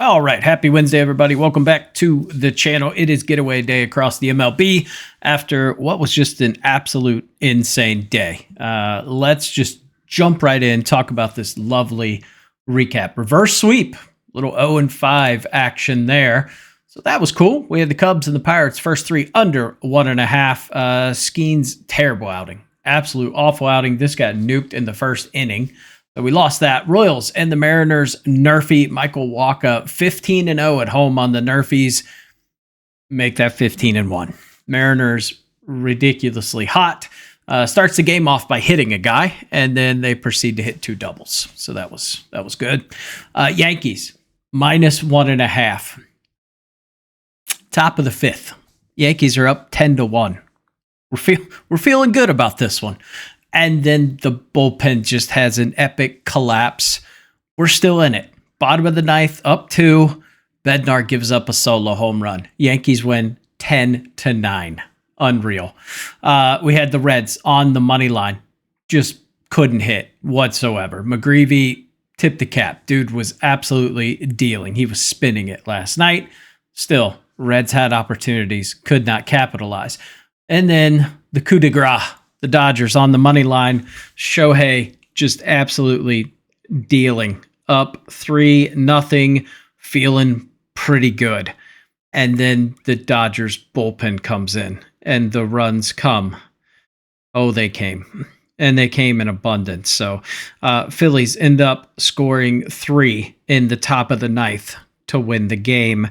All right. Happy Wednesday, everybody. Welcome back to the channel. It is getaway day across the MLB after what was just an absolute insane day. Let's just jump right in, talk about this lovely recap. Reverse sweep, little 0-5 action there. So that was cool. We had the Cubs and the Pirates first three under 1.5. Skeen's terrible outing. Absolute awful outing. This got nuked in the first inning. So we lost that. Royals and the Mariners, Nerfy, Michael Wacha, 15-0 at home on the Nerfies. Make that 15-1. Mariners, ridiculously hot. Starts the game off by hitting a guy, and then they proceed to hit two doubles. So that was good. Yankees, -1.5. Top of the fifth. Yankees are up 10-1. We're feeling good about this one. And then the bullpen just has an epic collapse. We're still in it. Bottom of the ninth, up 2. Bednar gives up a solo home run. Yankees win 10-9. Unreal. We had the Reds on the money line. Just couldn't hit whatsoever. McGreevy tipped the cap. Dude was absolutely dealing. He was spinning it last night. Still, Reds had opportunities, could not capitalize. And then the coup de grace. The Dodgers on the money line. Shohei just absolutely dealing. Up 3-0, feeling pretty good. And then the Dodgers bullpen comes in and the runs come. Oh, they came. And they came in abundance. So Phillies end up scoring 3 in the top of the ninth to win the game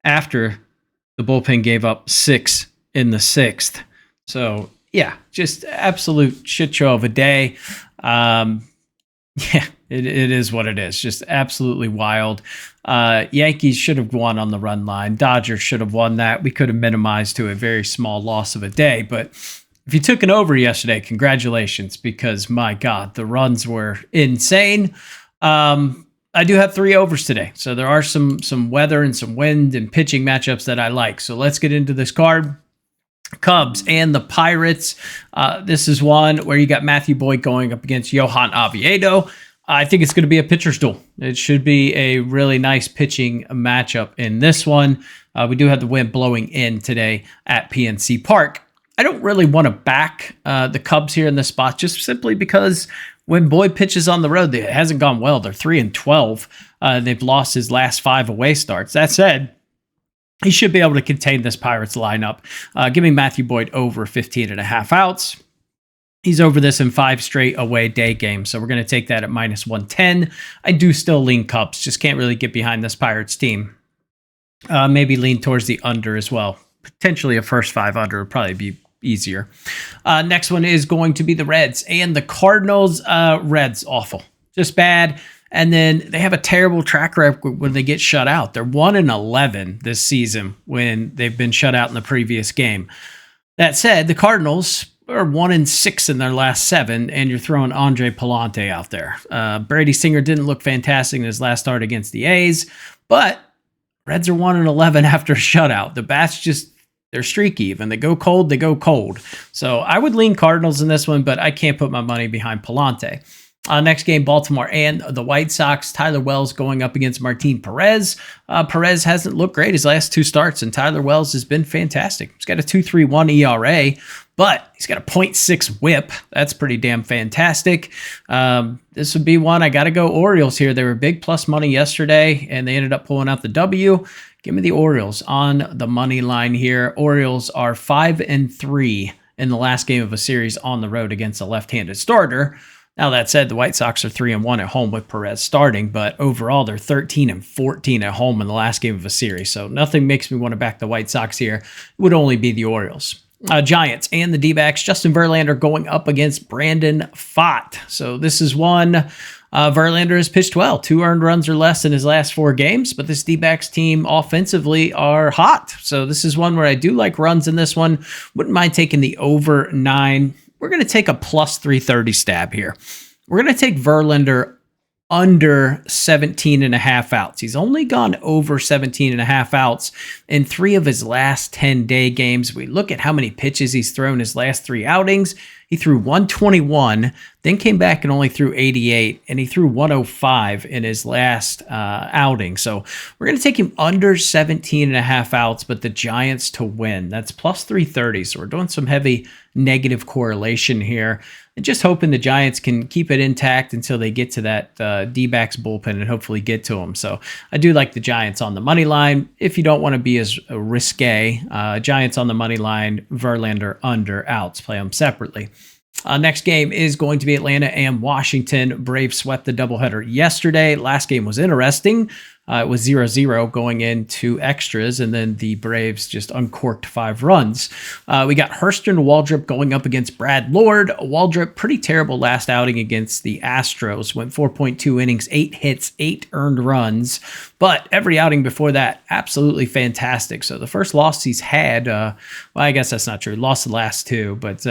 after the bullpen gave up 6 in the sixth. So yeah, just absolute shit show of a day. Yeah, it is what it is. Just absolutely wild. Yankees should have won on the run line. Dodgers should have won that. We could have minimized to a very small loss of a day. But if you took an over yesterday, congratulations, because my God, the runs were insane. I do have 3 overs today. So there are some weather and some wind and pitching matchups that I like. So let's get into this card. Cubs and the Pirates. This is one where you got Matthew Boyd going up against Johan Oviedo. I think it's going to be a pitcher's duel. It should be a really nice pitching matchup in this one. We do have the wind blowing in today at PNC Park. I don't really want to back the Cubs here in this spot, just simply because when Boyd pitches on the road, it hasn't gone well. They're 3-12. They've lost his last 5 away starts. That said, he should be able to contain this Pirates lineup. Giving Matthew Boyd over 15.5 outs. He's over this in 5 straight away day games. So we're going to take that at -110. I do still lean Cubs. Just can't really get behind this Pirates team. Maybe lean towards the under as well. Potentially a first 5 under would probably be easier. Next one is going to be the Reds and the Cardinals. Reds, awful. Just bad. And then they have a terrible track record when they get shut out. They're 1-11 this season when they've been shut out in the previous game. That said, the Cardinals are 1-6 in their last 7, and you're throwing Andre Palante out there. Brady Singer didn't look fantastic in his last start against the A's, but Reds are 1-11 after a shutout. The bats just, they're streaky. When they go cold, they go cold. So I would lean Cardinals in this one, but I can't put my money behind Palante. Next game, Baltimore and the White Sox. Tyler Wells going up against Martin Perez. Perez hasn't looked great his last 2 starts, and Tyler Wells has been fantastic. He's got a 2.31 ERA, but he's got a .6 whip. That's pretty damn fantastic. This would be one I got to go Orioles here. They were big plus money yesterday, and they ended up pulling out the W. Give me the Orioles on the money line here. Orioles are 5-3 in the last game of a series on the road against a left-handed starter. Now, that said, the White Sox are 3-1 at home with Perez starting, but overall, they're 13-14 at home in the last game of a series. So nothing makes me want to back the White Sox here. It would only be the Orioles. Giants and the D-backs. Justin Verlander going up against Brandon Pfaadt. So this is one. Verlander has pitched well. 2 earned runs or less in his last 4 games, but this D-backs team offensively are hot. So this is one where I do like runs in this one. Wouldn't mind taking the over 9. We're going to take a plus 330 stab here. We're going to take Verlander under 17 and a half outs. He's only gone over 17 and a half outs in 3 of his last 10-day games. We look at how many pitches he's thrown his last 3 outings. He threw 121, then came back and only threw 88, and he threw 105 in his last outing. So we're going to take him under 17 and a half outs, but the Giants to win. That's plus 330. So we're doing some heavy negative correlation here. And just hoping the Giants can keep it intact until they get to that D-backs bullpen and hopefully get to them. So I do like the Giants on the money line. If you don't want to be as risque, Giants on the money line, Verlander under outs. Play them separately. Next game is going to be Atlanta and Washington. Braves swept the doubleheader yesterday. Last game was interesting. It was 0-0 going into extras, and then the Braves just uncorked 5 runs. We got Hurston Waldrop going up against Brad Lord. Waldrop, pretty terrible last outing against the Astros. Went 4.2 innings, 8 hits, 8 earned runs. But every outing before that, absolutely fantastic. So the first loss he's had, well, I guess that's not true. Lost the last 2, but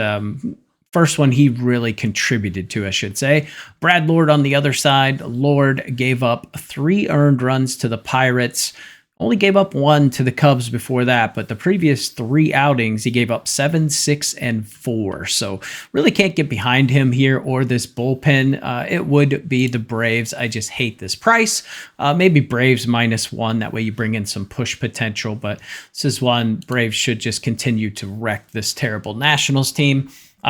first one he really contributed to, I should say. Brad Lord on the other side. Lord gave up 3 earned runs to the Pirates. Only gave up 1 to the Cubs before that, but the previous 3 outings, he gave up 7, 6, and 4. So really can't get behind him here or this bullpen. It would be the Braves. I just hate this price. Maybe Braves -1. That way you bring in some push potential, but this is one Braves should just continue to wreck this terrible Nationals team.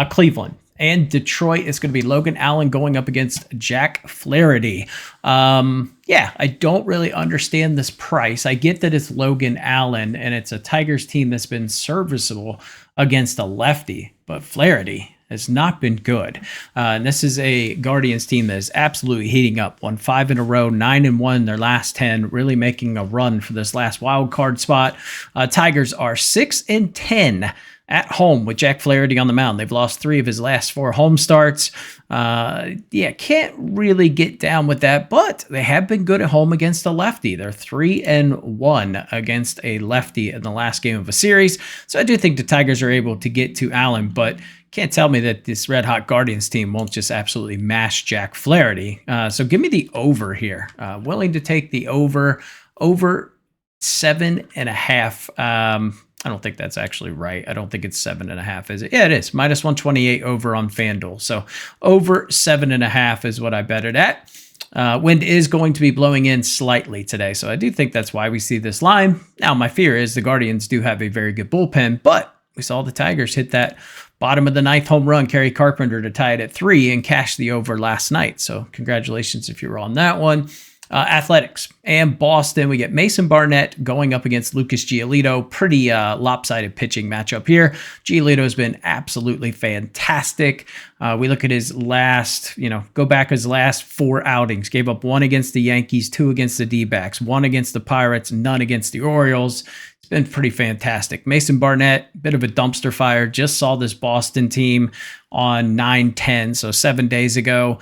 Cleveland and Detroit is going to be Logan Allen going up against Jack Flaherty. Yeah, I don't really understand this price. I get that it's Logan Allen and it's a Tigers team that's been serviceable against a lefty, but Flaherty has not been good. And this is a Guardians team that is absolutely heating up. Won 5 in a row, 9-1 in their last 10, really making a run for this last wild card spot. Tigers are 6-10 at home with Jack Flaherty on the mound. They've lost 3 of his last 4 home starts. Yeah, can't really get down with that, but they have been good at home against a lefty. They're 3-1 against a lefty in the last game of a series. So I do think the Tigers are able to get to Allen, but can't tell me that this red hot Guardians team won't just absolutely mash Jack Flaherty. So give me the over here. Willing to take the over 7.5. I don't think that's actually right. I don't think it's 7.5, is it? Yeah, it is. -128 over on FanDuel. So over 7.5 is what I bet it at. Wind is going to be blowing in slightly today. So I do think that's why we see this line. Now, my fear is the Guardians do have a very good bullpen, but we saw the Tigers hit that bottom of the 9th home run, Kerry Carpenter, to tie it at 3 and cash the over last night. So congratulations if you were on that one. Athletics and Boston, we get Mason Barnett going up against Lucas Giolito. Pretty lopsided pitching matchup here. Giolito has been absolutely fantastic. We look at his last, go back his last 4 outings. Gave up 1 against the Yankees, 2 against the D-backs, 1 against the Pirates, none against the Orioles. It's been pretty fantastic. Mason Barnett, bit of a dumpster fire. Just saw this Boston team on 9/10, so 7 days ago.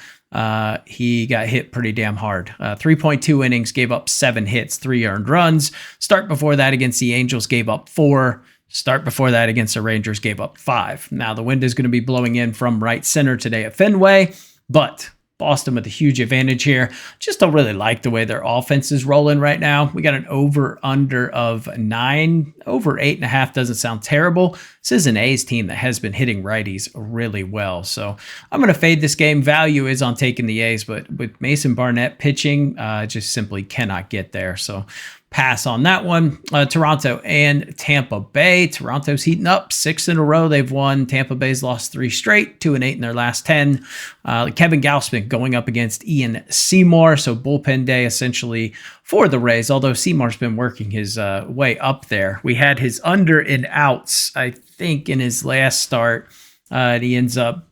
He got hit pretty damn hard. 3.2 innings, gave up 7 hits, 3 earned runs. Start before that against the Angels, gave up 4. Start before that against the Rangers, gave up 5. Now, the wind is going to be blowing in from right center today at Fenway, but Boston with a huge advantage here. Just don't really like the way their offense is rolling right now. We got an over-under of 9. Over 8.5 doesn't sound terrible. This is an A's team that has been hitting righties really well. So I'm going to fade this game. Value is on taking the A's, but with Mason Barnett pitching, just simply cannot get there. So pass on that one. Toronto and Tampa Bay. Toronto's heating up 6 in a row. They've won. Tampa Bay's lost 3 straight, 2-8 in their last 10. Kevin Gausman going up against Ian Seymour. So bullpen day essentially for the Rays, although Seymour's been working his way up there. We had his under and outs, I think, in his last start. He ends up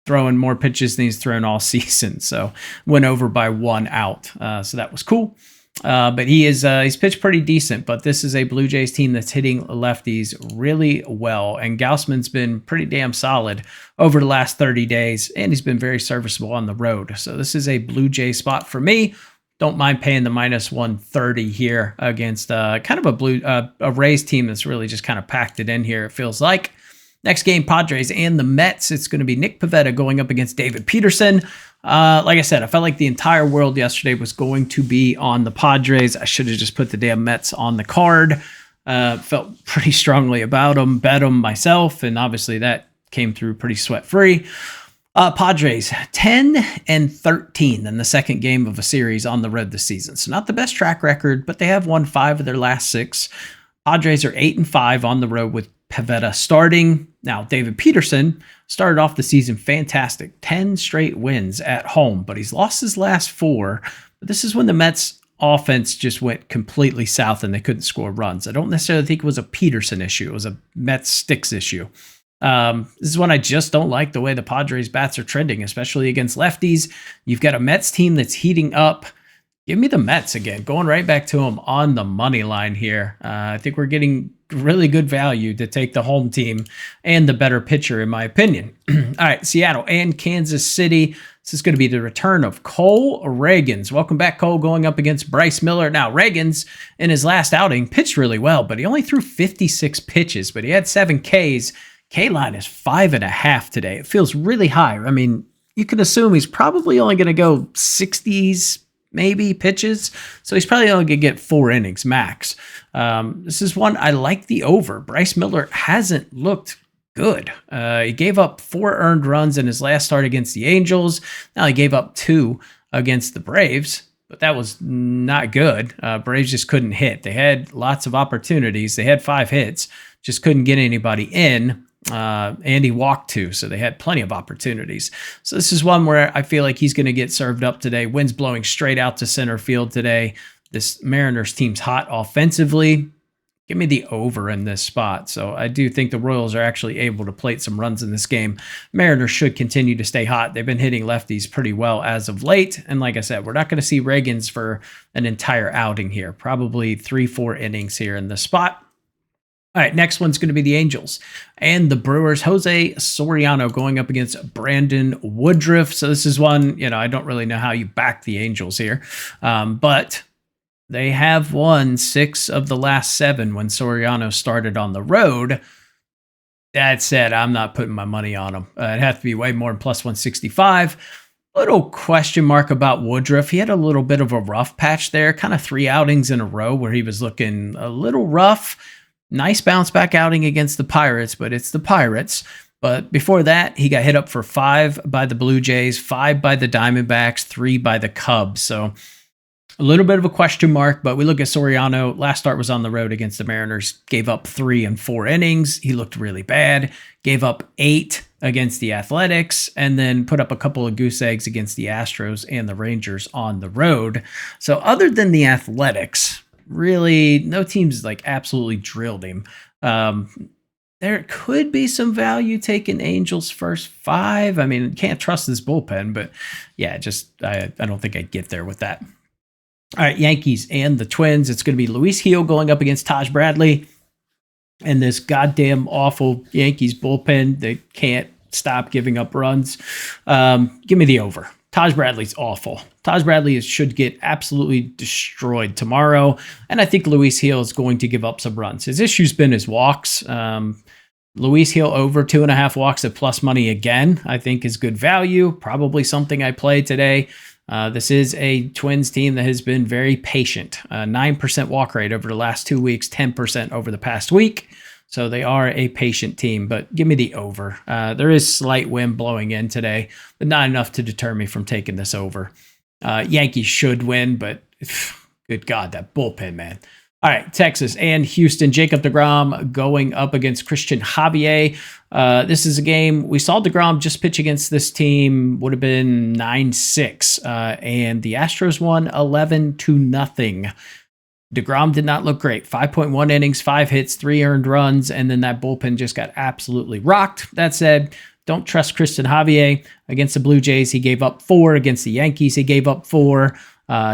throwing more pitches than he's thrown all season. So went over by 1 out. So that was cool. But he's pitched pretty decent, but this is a Blue Jays team that's hitting lefties really well. And Gausman's been pretty damn solid over the last 30 days, and he's been very serviceable on the road. So this is a Blue Jay spot for me. Don't mind paying the -130 here against kind of a Rays team that's really just kind of packed it in here, it feels like. Next game, Padres and the Mets. It's going to be Nick Pivetta going up against David Peterson. Like I said, I felt like the entire world yesterday was going to be on the Padres. I should have just put the damn Mets on the card. Felt pretty strongly about them, bet them myself, and obviously that came through pretty sweat-free. Padres 10-13 in the second game of a series on the road this season. So not the best track record, but they have won 5 of their last 6. Padres are 8-5 on the road with Pivetta starting. Now, David Peterson started off the season fantastic, 10 straight wins at home, but he's lost his last 4. But this is when the Mets offense just went completely south and they couldn't score runs. I don't necessarily think it was a Peterson issue. It was a Mets sticks issue. This is when I just don't like the way the Padres bats are trending, especially against lefties. You've got a Mets team that's heating up. Give me the Mets again, going right back to them on the money line here. I think we're getting really good value to take the home team and the better pitcher, in my opinion. All right, Seattle and Kansas City. This is going to be the return of Cole Ragans. Welcome back, Cole, going up against Bryce Miller. Now, Ragans, in his last outing, pitched really well, but he only threw 56 pitches, but he had 7 Ks. K-line is 5.5 today. It feels really high. I mean, you can assume he's probably only going to go 60s, maybe pitches. So he's probably only going to get 4 innings max. This is one I like the over. Bryce Miller hasn't looked good. He gave up 4 earned runs in his last start against the Angels. Now he gave up 2 against the Braves, but that was not good. Braves just couldn't hit. They had lots of opportunities. They had 5 hits, just couldn't get anybody in. And he walked 2, so they had plenty of opportunities. So this is one where I feel like he's going to get served up today. Wind's blowing straight out to center field today. This Mariners team's hot offensively. Give me the over in this spot. So I do think the Royals are actually able to plate some runs in this game. Mariners should continue to stay hot. They've been hitting lefties pretty well as of late. And like I said, we're not going to see Ragans for an entire outing here. Probably 3-4 innings here in this spot. All right, next one's going to be the Angels and the Brewers. Jose Soriano going up against Brandon Woodruff. So this is one, I don't really know how you back the Angels here, but they have won 6 of the last 7 when Soriano started on the road. That said, I'm not putting my money on them. It'd have to be way more than plus 165. Little question mark about Woodruff. He had a little bit of a rough patch there, kind of 3 outings in a row where he was looking a little rough. Nice bounce back outing against the Pirates, but it's the Pirates. But before that, he got hit up for 5 by the Blue Jays, 5 by the Diamondbacks, 3 by the Cubs. So a little bit of a question mark, but we look at Soriano. Last start was on the road against the Mariners, gave up 3 in 4 innings. He looked really bad, gave up 8 against the Athletics, and then put up a couple of goose eggs against the Astros and the Rangers on the road. So other than the Athletics, really, no teams like absolutely drilled him. There could be some value taking Angels first 5. I mean, can't trust this bullpen, but yeah, I don't think I'd get there with that. All right, Yankees and the Twins. It's going to be Luis Gil going up against Taj Bradley. And this goddamn awful Yankees bullpen, they can't stop giving up runs. Give me the over. Taj Bradley's awful. Taj Bradley should get absolutely destroyed tomorrow. And I think Luis Gil is going to give up some runs. His issue's been his walks. Luis Gil over 2.5 walks at plus money again, I think is good value. Probably something I play today. This is a Twins team that has been very patient. 9% walk rate over the last 2 weeks, 10% over the past week. So they are a patient team, but give me the over. There is slight wind blowing in today, but not enough to deter me from taking this over. Yankees should win, but good God, that bullpen, man. All right, Texas and Houston. Jacob deGrom going up against Christian Javier. This is a game we saw deGrom just pitch against this team. Would have been 9-6, and the Astros won 11-0. deGrom did not look great. 5.1 innings, 5 hits, 3 earned runs, and then that bullpen just got absolutely rocked. That said, don't trust Christian Javier. Against the Blue Jays, he gave up 4. Against the Yankees, he gave up 4.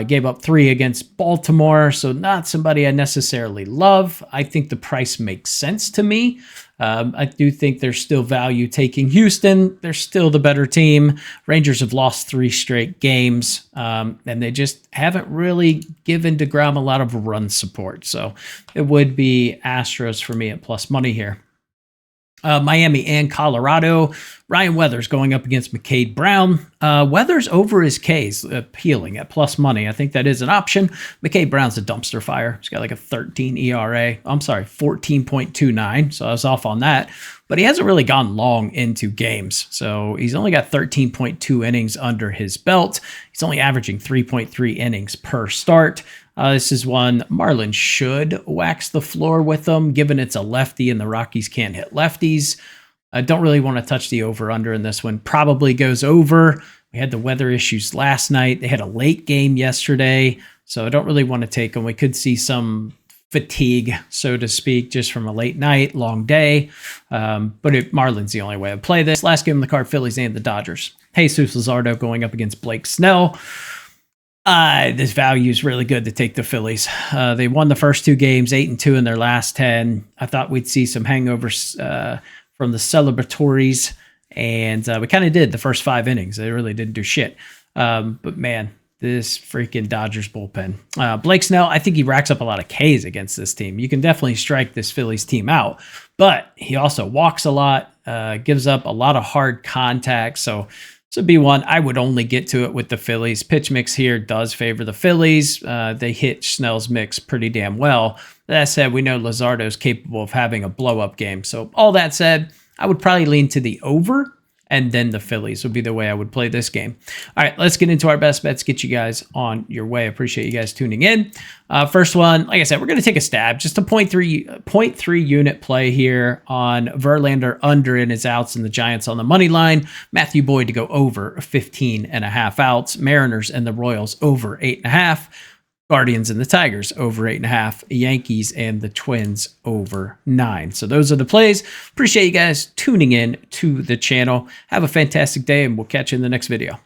Gave up 3 against Baltimore, so not somebody I necessarily love. I think the price makes sense to me. I do think there's still value taking Houston. They're still the better team. Rangers have lost 3 straight games, and they just haven't really given deGrom a lot of run support. So it would be Astros for me at plus money here. Miami and Colorado. Ryan Weathers going up against McCade Brown. Weathers over his K's appealing at plus money. I think that is an option. McCade Brown's a dumpster fire. He's got like a 13 ERA. I'm sorry, 14.29. So I was off on that. But he hasn't really gone long into games. So he's only got 13.2 innings under his belt. He's only averaging 3.3 innings per start. This is one Marlins should wax the floor with them, given it's a lefty and the Rockies can't hit lefties. I don't really want to touch the over-under in this one. Probably goes over. We had the weather issues last night. They had a late game yesterday, so I don't really want to take them. We could see some fatigue, so to speak, just from a late night, long day. Marlins the only way to play this. Last game on the card, Phillies and the Dodgers. Jesus Luzardo going up against Blake Snell. This value is really good to take the Phillies. They won the first 2 games, 8-2 in their last 10. I thought we'd see some hangovers from the celebratories, and we kind of did the first 5 innings. They really didn't do shit. But man, this freaking Dodgers bullpen. Blake Snell, I think he racks up a lot of Ks against this team. You can definitely strike this Phillies team out, but he also walks a lot, gives up a lot of hard contact. So be one. I would only get to it with the Phillies. Pitch mix here does favor the Phillies. They hit Snell's mix pretty damn well. That said, we know Luzardo is capable of having a blow-up game. So all that said, I would probably lean to the over, and then the Phillies would be the way I would play this game. All right, let's get into our best bets, get you guys on your way. Appreciate you guys tuning in. First one, like I said, we're going to take a stab. Just a 0.3 unit play here on Verlander under in his outs and the Giants on the money line. Matthew Boyd to go over 15.5 outs. Mariners and the Royals over 8.5. Guardians and the Tigers over 8.5. Yankees and the Twins over 9. So those are the plays. Appreciate you guys tuning in to the channel. Have a fantastic day, and we'll catch you in the next video.